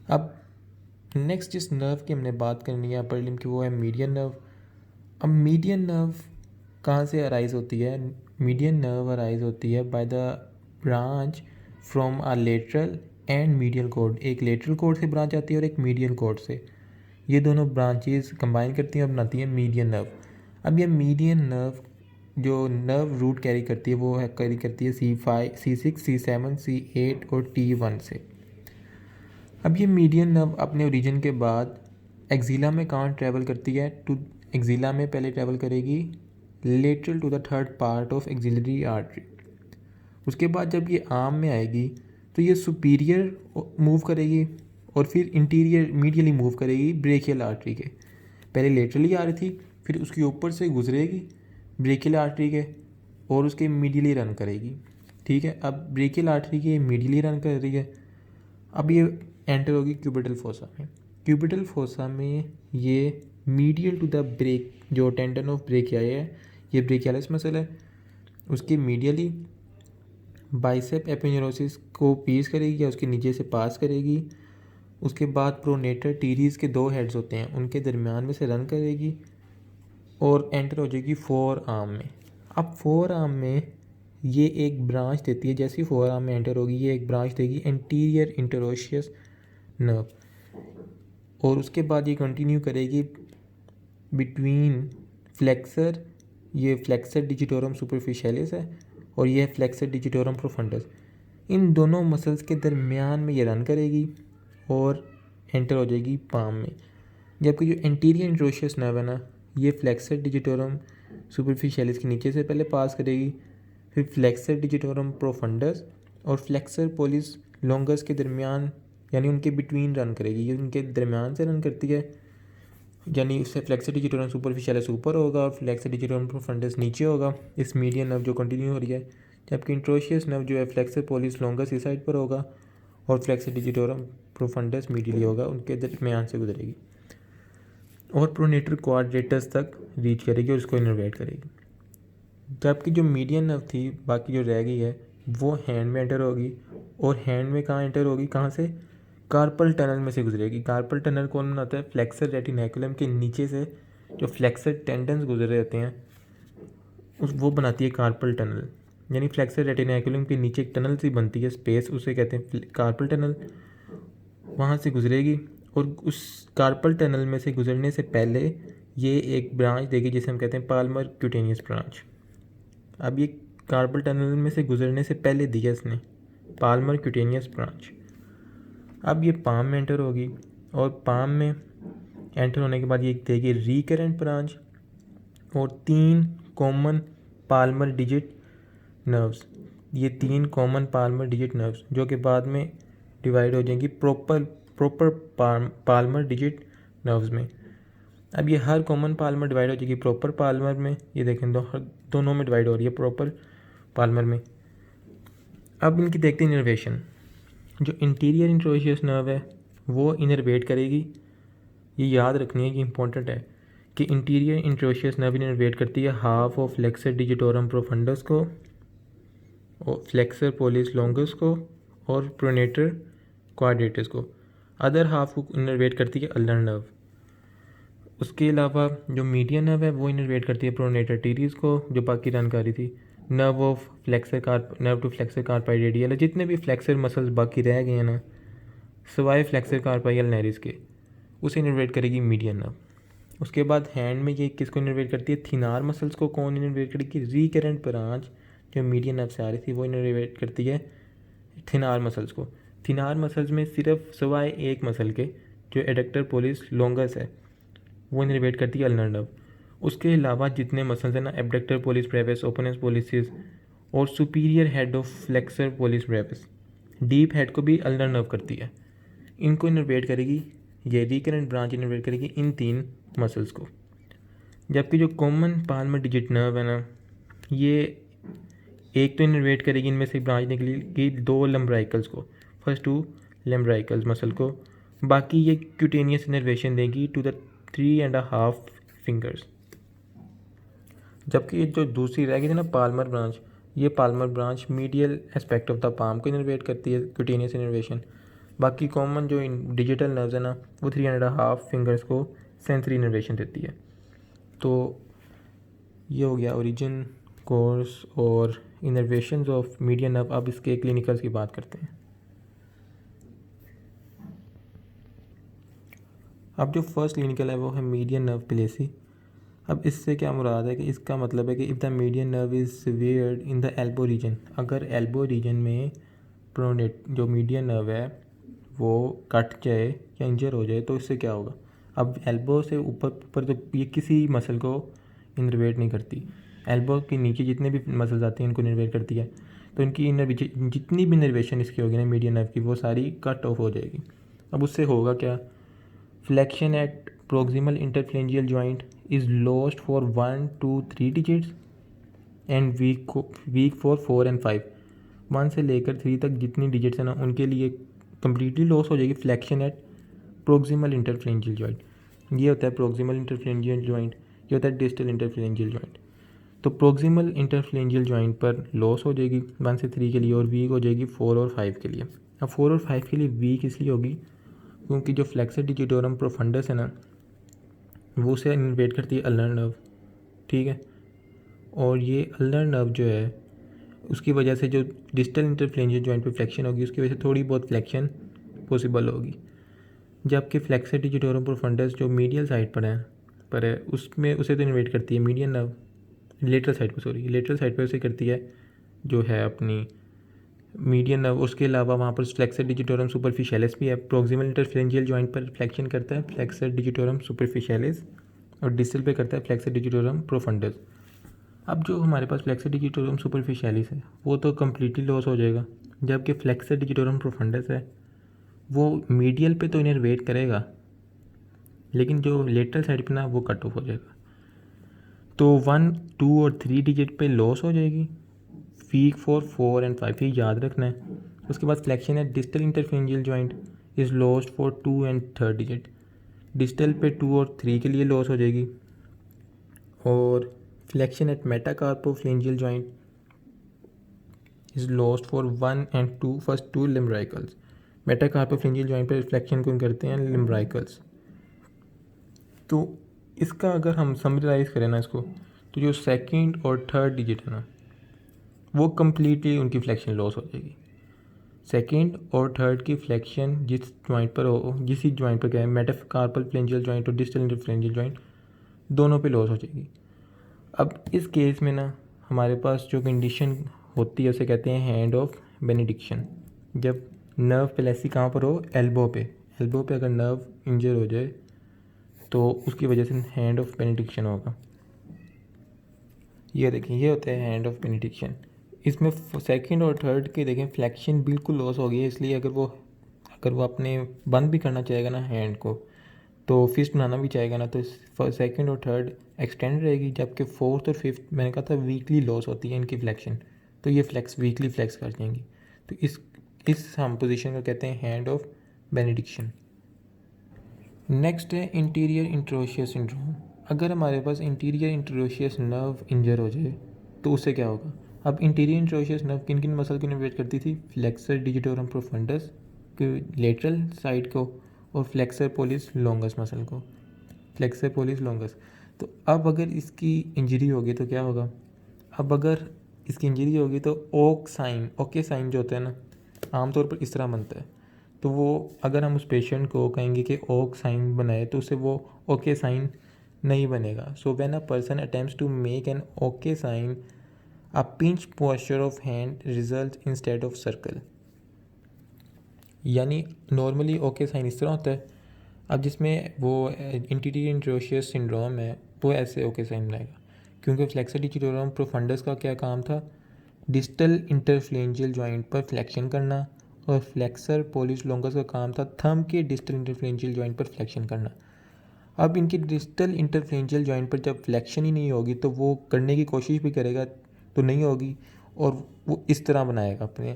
अब नेक्स्ट जिस नर्व की हमने बात करनी है अपर लिम्ब की, वो है मीडियन नर्व। अब मीडियन नर्व कहाँ से अराइज होती है? मीडियन नर्व अराइज होती है by the branch from a lateral and medial cord. एक लेटरल कॉर्ड से ब्रांच आती है और एक मीडियल कॉर्ड से। ये दोनों ब्रांचेस कंबाइन करती हैं और बनाती हैं मीडियन नर्व। अब ये मीडियन नर्व जो नर्व रूट कैरी करती है वो है कैरी करती है C5, C6, C7, C8 और T1 से। अब ये मीडियन नर्व अपने ओरिजिन के बाद एक्जिला में कहाँ ट्रैवल करती है? टू एक्जिला में पहले ट्रैवल करेगी lateral to the third part of axillary artery. उसके बाद जब ये आर्म में आएगी तो ये सुपीरियर मूव करेगी और फिर इंटीरियर मीडियली मूव करेगी ब्रेकियल आर्टरी के। पहले लेटरली आ रही थी, फिर उसके ऊपर से गुजरेगी ब्रेकियल आर्टरी के और उसके मीडियली रन करेगी। ठीक है, अब ब्रेकियल आर्टरी के मीडियली रन कर रही है। अब ये एंटर होगी क्यूबिटल फोसा में। क्यूबिटल फोसा में ये मीडियल टू द ब्रेक जो टेंडन ऑफ ब्रेकियाई है, ये ब्रेकियालिस मसल है, उसके मीडियली बाइसेप एपिन्यूरोसिस को पीस करेगी या उसके नीचे से पास करेगी। उसके बाद प्रोनेटर टीरीज के दो हेड्स होते हैं, उनके दरमियान में से रन करेगी और एंटर हो जाएगी फोर आर्म में। अब फोर आर्म में ये एक ब्रांच देती है, जैसे ही फोर आर्म में एंटर होगी ये एक ब्रांच देगी एंटीरियर इंटरोशियस नर्व, और उसके बाद ये कंटिन्यू करेगी बिटवीन फ्लेक्सर, ये फ्लेक्सर डिजिटोरम सुपरफिशियलिस है और ये है फ्लेक्सर डिजिटोरम प्रोफंडस। इन दोनों मसल्स के दरमियान में ये रन करेगी और एंटर हो जाएगी पाम में। जबकि जो एंटीरियर इंटरोशियस नर्व है ना, ये फ्लेक्सर डिजिटोरम सुपरफिशियलिस के नीचे से पहले पास करेगी, फिर फ्लेक्सर डिजिटोरम प्रोफंडस और फ्लेक्सर पोलिस लॉन्गस के दरमियान यानी उनके बिटवीन रन करेगी। ये उनके दरमियान से रन करती है, यानी उससे फ्लेक्सर डिजिटोरम सुपरफिशियलिस ऊपर होगा और फ्लेक्सर डिजिटोरम प्रोफंडस नीचे होगा, इस मीडियन नर्व जो कंटिन्यू हो रही है। जबकि इंट्रोशियस नर्व जो है फ्लेक्सर पोलिस लॉन्गस इस साइड पर होगा और फ्लेक्सर डिजिटोरम प्रोफंडस मीडियली होगा, उनके दरमियान से गुजरेगी और प्रोनेटर क्वाड्रेटस तक रीच करेगी और उसको इनर्वेट करेगी। जबकि जो मीडियन नर्व थी बाकी जो रह गई है वो हैंड में एंटर होगी, और हैंड में कहाँ एंटर होगी, कहाँ से? कार्पल टनल में से गुजरेगी। कार्पल टनल कौन बनाता है? फ्लेक्सर रेटिनैकुलम के नीचे से जो फ्लेक्सर टेंडन्स गुजरे रहते हैं उस वो बनाती है कार्पल टनल। यानी फ्लेक्सर रेटिनैकुलम के नीचे एक टनल सी बनती है स्पेस, उसे कहते हैं कार्पल टनल। वहाँ से गुजरेगी और उस कार्पल टनल में से गुजरने से पहले ये एक ब्रांच देगी जिसे हम कहते हैं पाल्मर क्यूटेनियस ब्रांच। अब ये कार्पल टनल में से गुजरने से पहले दिया इसने पाल्मर क्यूटेनियस ब्रांच। अब ये पाम में एंटर होगी और पाम में एंटर होने के बाद ये देगी रिकरेंट ब्रांच और 3 कॉमन पाल्मर डिजिट नर्व्स। ये 3 कॉमन पाल्मर डिजिट नर्व्स जो कि बाद में डिवाइड हो जाएंगी प्रॉपर पाल्मर डिजिट नर्व्स में। अब ये हर कॉमन पाल्मर डिवाइड हो जाएगी प्रॉपर पाल्मर में। ये देखें दोनों में डिवाइड हो रही है प्रॉपर पाल्मर में। अब इनकी देखते हैं इनर्वेशन। जो इंटीरियर इंट्रोशियस नर्व है वो इनर्वेट करेगी। ये याद रखनी है कि इंपॉर्टेंट है कि इंटीरियर इंट्रोशियस नर्व इनर्वेट करती है half of flexor digitorum profundis को और फ्लेक्सर पोलिस लॉन्गस को और प्रोनेटर क्वाड्रेटस को। अदर हाफ को इनर्वेट करती है अल्नर नर्व। उसके अलावा जो मीडियन नर्व है वो इनर्वेट करती है प्रोनेटर टीरीज को जो बाकी रन कर रही थी। Nerve to flexor carpi radial है। जितने भी फ्लेक्सर मसल्स बाकी रह गए हैं ना सवाए फ्लेक्सर कार्पाई अल्नरिस के, उसे इनर्वेट करेगी मीडियन नर्व। उसके बाद हैंड में ये किसको इनर्वेट करती है? थिनार मसल्स को। कौन इनर्वेट करेगी? रिकरेंट ब्रांच जो मीडियन नर्व से आ रही थी वो इनर्वेट करती है थिनार मसल्स को। थिनार मसल्स में सिर्फ सवाए एक मसल के जो एडक्टर पोलिस लॉन्गस है वो इनर्वेट करती है अल्नर नर्व। उसके अलावा जितने मसल्स हैं ना abductor pollicis brevis, opponens pollicis और superior head of flexor pollicis brevis, deep head को भी अल्नर नर्व करती है। इनको इनर्वेट करेगी ये रिकरेंट ब्रांच इनर्वेट करेगी इन 3 मसल्स को। जबकि जो कॉमन पाल्मर डिजिट नर्व है ना ये एक तो इनर्वेट करेगी इनमें से ब्रांच निकलेगी 2 लम्ब्राइकल्स को, फर्स्ट 2 लम्ब्राइकल्स मसल को। बाकी ये क्यूटेनियस इनर्वेशन देगी टू द 3.5 फिंगर्स। जबकि ये जो दूसरी रह गई थी ना पाल्मर ब्रांच, ये Palmer branch medial aspect of the palm को इनर्वेट करती है क्यूटेनियस इनर्वेशन। बाकी कॉमन जो डिजिटल नर्व्स है ना वो 3.5 फिंगर्स को सेंसरी इनर्वेशन देती है। तो ये हो गया ओरिजिन, कोर्स और इनर्वेशंस ऑफ मीडियन नर्व। अब इसके क्लिनिकल्स की बात करते हैं। अब जो फर्स्ट क्लिनिकल है वो है मीडियन नर्व प्लेसी। अब इससे क्या मुराद है कि इसका मतलब है कि if the median nerve is severed in the elbow region, अगर एल्बो रीजन में प्रोनेट जो मीडियन नर्व है वो कट जाए या इंजर हो जाए तो इससे क्या होगा। अब एल्बो से ऊपर ऊपर तो ये किसी मसल को इनर्वेट नहीं करती, एल्बो के नीचे जितने भी मसल्स आती हैं इनको इनर्वेट करती है। तो इनकी जितनी भी इनर्वेशन इसकी होगी ना मीडियन नर्व की वो सारी कट ऑफ हो जाएगी। अब उससे होगा क्या, flexion at proximal interphalangeal joint is lost for 1 to 3 digits and weak for 4 and 5। 1 से लेकर 3 तक जितनी डिजिट्स हैं ना उनके लिए कम्प्लीटली लॉस हो जाएगी फ्लेक्शन एट प्रोक्सिमल इंटरफ्लेंजियल जॉइंट। ये होता है प्रोक्सिमल इंटरफ्लेंजियल जॉइंट, ये होता है डिस्टल इंटरफ्लेंजियल जॉइंट। तो प्रोक्सिमल इंटरफ्लेंजियल जॉइंट पर लॉस हो जाएगी 1 से 3 के लिए और वीक हो जाएगी 4 और 5 के लिए। अब 4 और 5 के लिए वीक इसलिए होगी क्योंकि जो फ्लेक्सर डिजिटोरम प्रोफंडस है ना वो उसे इन्वेट करती है अल्नर नर्व, ठीक है। और ये अल्नर नर्व जो है उसकी वजह से जो डिस्टल इंटरफ्लेंजियल जॉइंट पे फ्लेक्शन होगी उसकी वजह से थोड़ी बहुत फ्लेक्शन पॉसिबल होगी। जबकि फ्लेक्सर डिजिटोरम प्रोफंडस जो मीडियल साइड पर है उसमें उसे तो इन्वेट करती है मीडियन नर्व, लेटरल साइड पर लेटरल साइड पर उसे करती है जो है अपनी मीडियन नर्व। उसके अलावा वहाँ पर फ्लेक्सर डिजिटोरम सुपरफिशियलिस भी है। प्रोक्सिमल इंटरफ्लेंजियल जॉइंट पर फ्लेक्शन करता है फ्लेक्सर डिजिटोरम सुपरफिशियलिस और डिस्टल पे करता है फ्लेक्सर डिजिटोरम प्रोफंडस। अब जो हमारे पास फ्लेक्सर डिजिटोरम सुपरफिशियलिस है वो तो कम्प्लीटली लॉस हो जाएगा, जबकि फ्लेक्सर डिजिटोरम प्रोफंडस है वो मीडियल पे तो इनर्वेट करेगा लेकिन जो लेटरल साइड पे ना वो कट ऑफ हो जाएगा। तो 1, 2 और 3 डिजिट पे लॉस हो जाएगी, वीक फॉर 4 and 5 ये याद रखना है। उसके बाद फ्लेक्शन है distal interphalangeal joint is lost for 2 and 3 digit. Distal पे 2 और 3 के लिए लॉस हो जाएगी। और flexion at metacarpophalangeal joint is lost for 1 and 2 first 2 lumbricals. Metacarpophalangeal joint पर फ्लेक्शन को करते हैं लिम्ब्राइकल्स। तो इसका अगर हम समराइज़ करें ना इसको, तो जो सेकंड और थर्ड डिजिट है ना वो कम्प्लीटली उनकी फ्लेक्शन लॉस हो जाएगी। सेकंड और थर्ड की फ्लेक्शन जिस जॉइंट पर हो, जिस जॉइंट पर क्या है मेटाकार्पल फ्लेंजियल जॉइंट और डिस्टल इंटरफ्लेंजियल जॉइंट दोनों पे लॉस हो जाएगी। अब इस केस में ना हमारे पास जो कंडीशन होती है उसे कहते हैं हैंड ऑफ बेनिडिक्शन। जब नर्व प्लेसी कहाँ पर हो, एल्बो पे, एल्बो पे अगर नर्व इंजर हो जाए तो उसकी वजह से हैंड ऑफ बेनिडिक्शन होगा। ये देखें ये होता है हैंड ऑफ बेनिडिक्शन। इसमें सेकंड और थर्ड के देखें फ्लेक्शन बिल्कुल लॉस हो गई है, इसलिए अगर वो अपने बंद भी करना चाहेगा ना हैंड को तो फिस्ट बनाना भी चाहेगा ना तो सेकंड और थर्ड एक्सटेंड रहेगी, जबकि फोर्थ और फिफ्थ मैंने कहा था वीकली लॉस होती है इनकी फ्लेक्शन, तो ये वीकली फ्लेक्स कर जाएंगी। तो इस हम पोजीशन को कहते हैं हैंड ऑफ बेनिडिक्शन। नेक्स्ट है इंटीरियर इंट्रोशियस सिंड्रोम। अगर हमारे पास इंटीरियर इंट्रोशियस नर्व इंजर हो जाए तो उससे क्या होगा। अब इंटीरियर इंट्रोशियस नर्व किन किन मसल को इन्वेट करती थी, फ्लेक्सर डिजिटोरम प्रोफंडस के लेटरल साइड को और फ्लेक्सर पोलिस लॉन्गस मसल को, फ्लेक्सर पोलिस लॉन्गस। तो अब अगर इसकी इंजरी होगी तो क्या होगा, अब अगर इसकी इंजरी होगी तो ओके साइन जो होता है ना आमतौर पर इस तरह बनता है, तो वो अगर हम उस पेशेंट को कहेंगे कि ओक साइन बनाए तो उससे वो ओके साइन नहीं बनेगा। So when a person attempts to make an okay sign a pinch posture of hand result instead of circle. यानी नॉर्मली ओके साइन इस तरह होता है, अब जिसमें वो इंटीरियर इंट्रोशियस सिंड्रोम है वो ऐसे ओके साइन बनाएगा, क्योंकि फ्लेक्सर डिजिटोरम प्रोफंडस का क्या काम था, डिस्टल इंटरफ्लेंजियल जॉइंट पर फ्लेक्शन करना, और फ्लेक्सर पोलिस लॉन्गस का काम था थंब के डिस्टल इंटरफ्लेंजियल जॉइंट पर फ्लेक्शन करना। अब इनकी डिस्टल इंटरफ्लेंजियल जॉइंट पर जब फ्लेक्शन ही नहीं होगी तो वो करने की कोशिश भी करेगा तो नहीं होगी, और वो इस तरह बनाएगा अपने,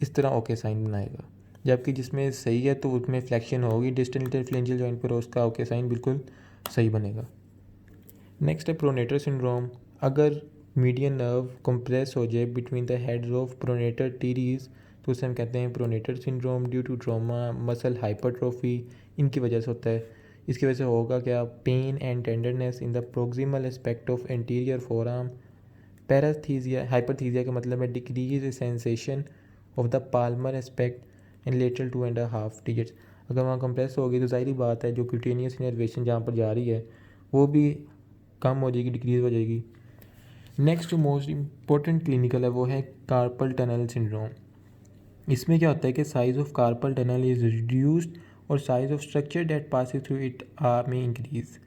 इस तरह ओके साइन बनाएगा। जबकि जिसमें सही है तो उसमें फ्लेक्शन होगी डिस्टल इंटरफ्लेंजियल जॉइंट पर, उसका ओके साइन बिल्कुल सही बनेगा। नेक्स्ट है प्रोनेटर सिंड्रोम। अगर मीडियन नर्व कंप्रेस हो जाए between the heads of pronator teres तो उसे हम कहते हैं pronator syndrome due to trauma muscle hypertrophy, इनकी वजह से होता है। इसकी वजह से होगा क्या, pain and tenderness in the proximal aspect of anterior forearm. Paresthesia, hyperesthesia का मतलब है decrease sensation of the palmar aspect and lateral 2.5 digits. अगर वहाँ कंप्रेस होगी तो ज़ाहिर बात है जो क्यूटेनियस इनर्वेशन जहाँ पर जा रही है वो भी कम हो जाएगी, डिक्रीज हो जाएगी। नेक्स्ट जो मोस्ट इम्पोर्टेंट क्लिनिकल है वो है कार्पल टनल सिंड्रोम। इसमें क्या होता है कि size of carpal tunnel is reduced और size of structure that passes through it में इंक्रीज।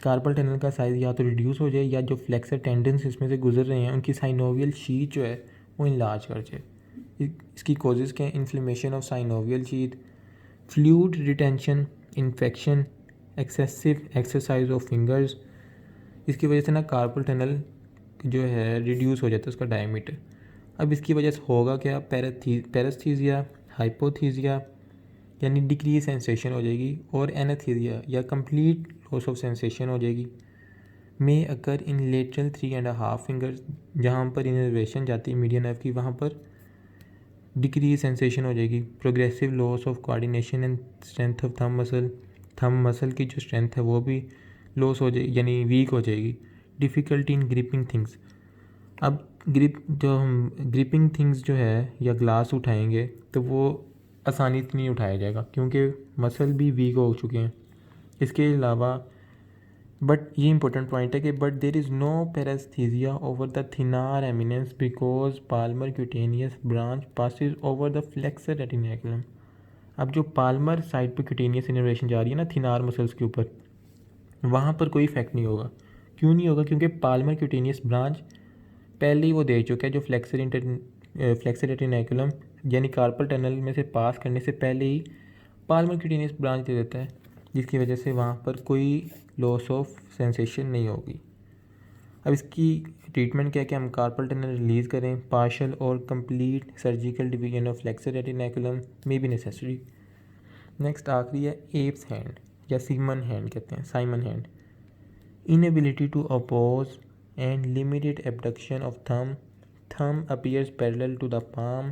कार्पल टनल का साइज़ या तो रिड्यूस हो जाए या जो फ्लेक्सर टेंडेंस इसमें से गुजर रहे हैं उनकी साइनोवियल शीट जो है वो इनलार्ज कर जाए। इसकी कॉजेज़ क्या हैं, inflammation of synovial sheet, fluid retention, infection, excessive exercise of fingers. इसकी वजह से ना कार्पल टनल जो है रिड्यूस हो जाता है उसका डायमीटर। अब इसकी वजह से होगा क्या, पैरेस्थीजिया, हाइपोथीजिया यानी डिक्रीज सेंसेशन हो जाएगी, और एनाथीजिया या कंप्लीट लॉस ऑफ सेंसेशन हो जाएगी। में अकर इन लेटरल 3.5 फिंगर्स, जहाँ पर इनर्वेशन जाती है मीडियन नर्व की वहाँ पर डिक्रीज सेंसेशन हो जाएगी। Progressive loss of coordination and strength of thumb muscle की जो स्ट्रेंथ है वो भी लॉस हो जाएगी यानी वीक हो जाएगी। डिफ़िकल्टी इन ग्रिपिंग थिंग्स, अब ग्रिपिंग थिंग्स जो है या ग्लास उठाएंगे तो वो आसानी से नहीं उठाया जाएगा क्योंकि मसल भी वीक हो चुके हैं। इसके अलावा बट ये इंपॉर्टेंट पॉइंट है कि but there is no paresthesia over the thenar eminence because palmar cutaneous branch passes over the flexor retinaculum. अब जो पाल्मर साइड पे क्यूटेनियस इनर्वेशन जा रही है ना थिनार मसल्स के ऊपर, वहाँ पर कोई इफेक्ट नहीं होगा। क्यों नहीं होगा, क्योंकि पाल्मर क्यूटेनियस ब्रांच पहले ही वो दे चुका है जो फ्लेक्सर रेटिनाकुलम यानी कार्पल टनल में से पास करने से पहले ही पाल्मर क्यूटेनियस ब्रांच दे देता है, जिसकी वजह से वहाँ पर कोई लॉस ऑफ सेंसेशन नहीं होगी। अब इसकी ट्रीटमेंट क्या है कि हम कार्पल टनल रिलीज़ करें, पार्शल और complete surgical division of flexor retinaculum में भी नेसेसरी। नेक्स्ट आखिरी है एप्स हैंड या सीमन हैंड कहते हैं, simian hand. Inability to oppose and limited abduction of thumb appears parallel to the palm,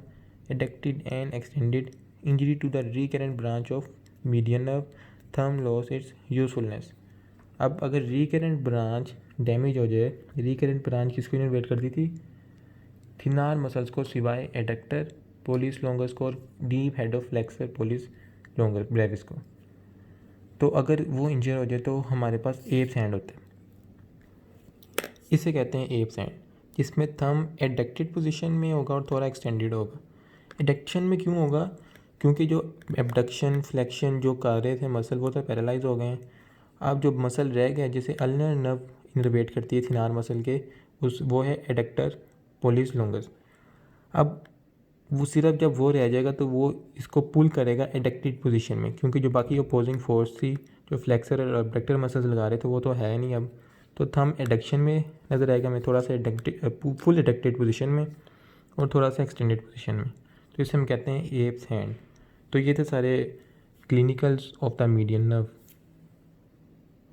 adducted and extended, injury to the recurrent branch of median nerve, thumb loss its usefulness। अब अगर recurrent branch damage हो जाए, recurrent branch किसको innervate करती थी, थिनार muscles को सिवाय adductor police longus को और deep head of flexor police longer Brevis को, तो अगर वो इंजर हो जाए तो हमारे पास एप्स हैंड होता है। इसे कहते हैं एप्स हैंड, जिसमें थंब एडक्टेड पोजीशन में होगा और थोड़ा एक्सटेंडेड होगा। एडक्शन में क्यों होगा, क्योंकि जो एबडक्शन फ्लेक्शन जो कर रहे थे मसल वो तो पैरालाइज हो गए हैं। अब जो मसल रह गया जैसे अल्नर नर्व इनर्वेट करती है थिनार मसल के, वो है एडक्टर पोलिस लॉन्गस। अब वो सिर्फ जब वो रह जाएगा तो वो इसको पुल करेगा एडक्टेड पोजीशन में, क्योंकि जो बाकी अपोजिंग फोर्स थी जो फ्लेक्सर और एबडक्टर मसल्स लगा रहे थे वो तो है नहीं अब, तो थंब एडक्शन में नज़र आएगा, मैं थोड़ा सा फुल एडक्टेड पोजीशन में और थोड़ा सा एक्सटेंडेड पोजीशन में, तो इसे हम कहते हैं एप्स हैंड। तो ये थे सारे clinicals of the median nerve.